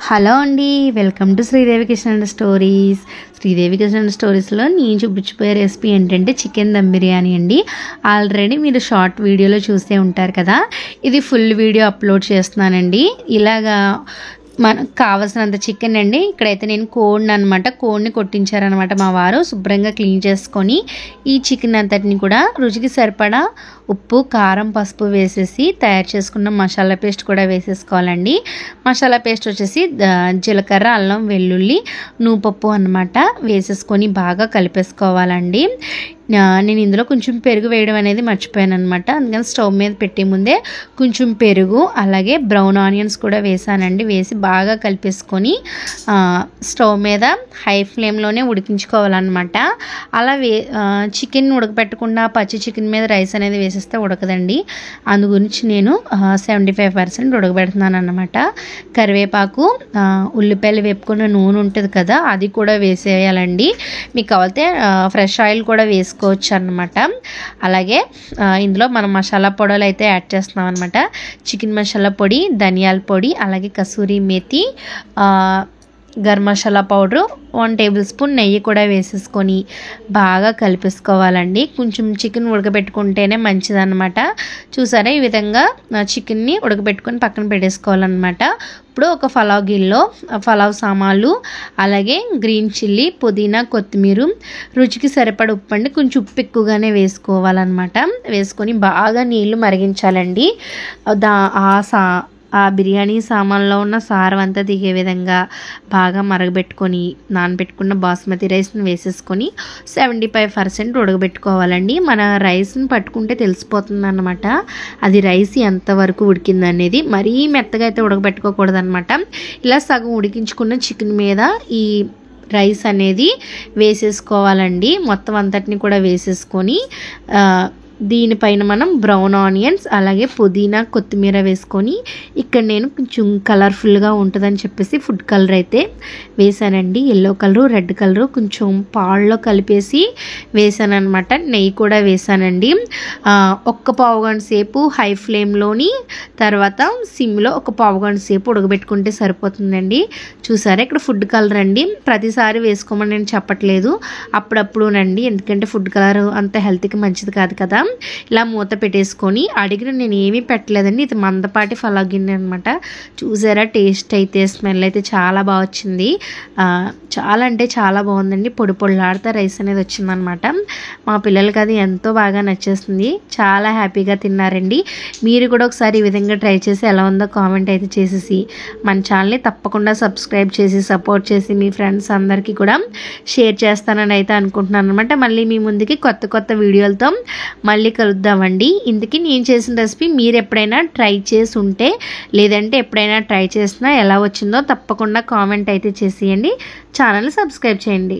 Hello అండి, welcome to Sridevi kitchen stories. Sridevi kitchen స్టోరీస్లో నేను చూపించిపోయే రెసిపీ ఏంటంటే చికెన్ దమ్ బిర్యానీ అండి. ఆల్రెడీ మీరు షార్ట్ వీడియోలో చూసే ఉంటారు కదా. ఇది ఫుల్ వీడియో అప్లోడ్ చేస్తున్నానండి. ఇలాగా మనకు కావాల్సినంత చికెన్ అండి. ఇక్కడైతే నేను కోడిని కొట్టించారనమాట మా వారు. శుభ్రంగా క్లీన్ చేసుకొని ఈ చికెన్ అంతటిని కూడా రుచికి సరిపడా ఉప్పు, కారం, పసుపు వేసేసి తయారు చేసుకున్న మసాలా పేస్ట్ కూడా వేసేసుకోవాలండి. మసాలా పేస్ట్ వచ్చేసి జీలకర్ర, అల్లం, వెల్లుల్లి, నూపప్పు అన్నమాట వేసేసుకొని బాగా కలిపేసుకోవాలండి. నేను ఇందులో కొంచెం పెరుగు వేయడం అనేది మర్చిపోయాను అనమాట. అందుకని స్టవ్ మీద పెట్టే ముందే కొంచెం పెరుగు అలాగే బ్రౌన్ ఆనియన్స్ కూడా వేసానండి. వేసి బాగా కలిపేసుకొని స్టవ్ మీద హై ఫ్లేమ్లోనే ఉడికించుకోవాలన్నమాట. అలా చికెన్ ఉడకపెట్టకుండా పచ్చి చికెన్ మీద రైస్ అనేది వేసేస్తే ఉడకదండి. అందు గురించి నేను 75% ఉడకబెడుతున్నాను అన్నమాట. కరివేపాకు, ఉల్లిపాయలు వేపుకున్న నూనె ఉంటుంది కదా, అది కూడా వేసేయాలండి. మీకు కావాలంటే ఫ్రెష్ ఆయిల్ కూడా వేసుకోవచ్చు అన్నమాట. అలాగే ఇందులో మనం మసాలా పొడులు అయితే యాడ్ చేస్తున్నాం అనమాట. చికెన్ మసాలా పొడి, ధనియాల పొడి, అలాగే kasuri methi, garam masala powder, 1 table spoon నెయ్యి కూడా వేసేసుకొని బాగా కలిపేసుకోవాలండి. కొంచెం చికెన్ ఉడకబెట్టుకుంటేనే మంచిదన్నమాట. చూసారా, ఈ విధంగా చికెన్ని ఉడకబెట్టుకొని పక్కన పెట్టేసుకోవాలన్నమాట. ఇప్పుడు ఒక పలావ్ గిన్నెలో పలావ్ సామాన్లు, అలాగే గ్రీన్ చిల్లీ, పుదీనా, కొత్తిమీర, రుచికి సరిపడ ఉప్పు అండి. కొంచెం ఉప్పు ఎక్కువగానే వేసుకోవాలన్నమాట. వేసుకొని బాగా నీళ్లు మరిగించాలండి. ఆ బిర్యానీ సామాన్లో ఉన్న సారం అంతా దిగే విధంగా బాగా మరగబెట్టుకొని నానబెట్టుకున్న బాస్మతి రైస్ని వేసేసుకొని 75% ఉడకబెట్టుకోవాలండి. మన రైస్ని పట్టుకుంటే తెలిసిపోతుంది అన్నమాట అది రైస్ ఎంతవరకు ఉడికింది అనేది. మరీ మెత్తగా అయితే ఉడకబెట్టుకోకూడదు అనమాట. ఇలా సగం ఉడికించుకున్న చికెన్ మీద ఈ రైస్ అనేది వేసేసుకోవాలండి. మొత్తం అంతటిని కూడా వేసేసుకొని దీనిపైన మనం బ్రౌన్ ఆనియన్స్ అలాగే పుదీనా, కొత్తిమీర వేసుకొని, ఇక్కడ నేను కొంచెం కలర్ఫుల్గా ఉంటుందని చెప్పేసి ఫుడ్ కలర్ అయితే వేసానండి. ఎల్లో కలరు, రెడ్ కలరు కొంచెం పాల్లో కలిపేసి వేసాను అనమాట. నెయ్యి కూడా వేసానండి. ఒక్క పావు గంట సేపు హై ఫ్లేమ్లోని, తర్వాత సిమ్లో ఒక పావు గంట సేపు ఉడకబెట్టుకుంటే సరిపోతుందండి. చూసారా, ఇక్కడ ఫుడ్ కలర్ అండి. ప్రతిసారి వేసుకోమని నేను చెప్పట్లేదు, అప్పుడప్పుడునండి. ఎందుకంటే ఫుడ్ కలర్ అంత హెల్త్కి మంచిది కాదు కదా. ఇలా మూత పెట్టేసుకొని, అడిగిన నేను ఏమీ పెట్టలేదండి. ఇది మందపాటి పలావ్ గిన్నె అనమాట. చూసారా, టేస్ట్ అయితే స్మెల్ అయితే చాలా బాగా వచ్చింది. చాలా అంటే చాలా బాగుందండి. పొడి పొడిలాడుతా రైస్ అనేది వచ్చిందనమాట. మా పిల్లలకి అది ఎంతో బాగా నచ్చేస్తుంది. చాలా హ్యాపీగా తిన్నారండి. మీరు కూడా ఒకసారి ఈ విధంగా ట్రై చేసి ఎలా ఉందో కామెంట్ అయితే చేసేసి మన ఛానల్ని తప్పకుండా సబ్స్క్రైబ్ చేసి సపోర్ట్ చేసి మీ ఫ్రెండ్స్ అందరికీ కూడా షేర్ చేస్తానని అయితే అనుకుంటున్నాను అనమాట. మళ్ళీ మీ ముందుకి కొత్త కొత్త వీడియోలతో మళ్ళీ కలుద్దామండి. ఇందుకే నేను చేసిన రెసిపీ మీరు ఎప్పుడైనా ట్రై చేసి ఉంటే, లేదంటే ఎప్పుడైనా ట్రై చేసినా ఎలా వచ్చిందో తప్పకుండా కామెంట్ అయితే చేసేయండి. ఛానల్ని సబ్స్క్రైబ్ చేయండి.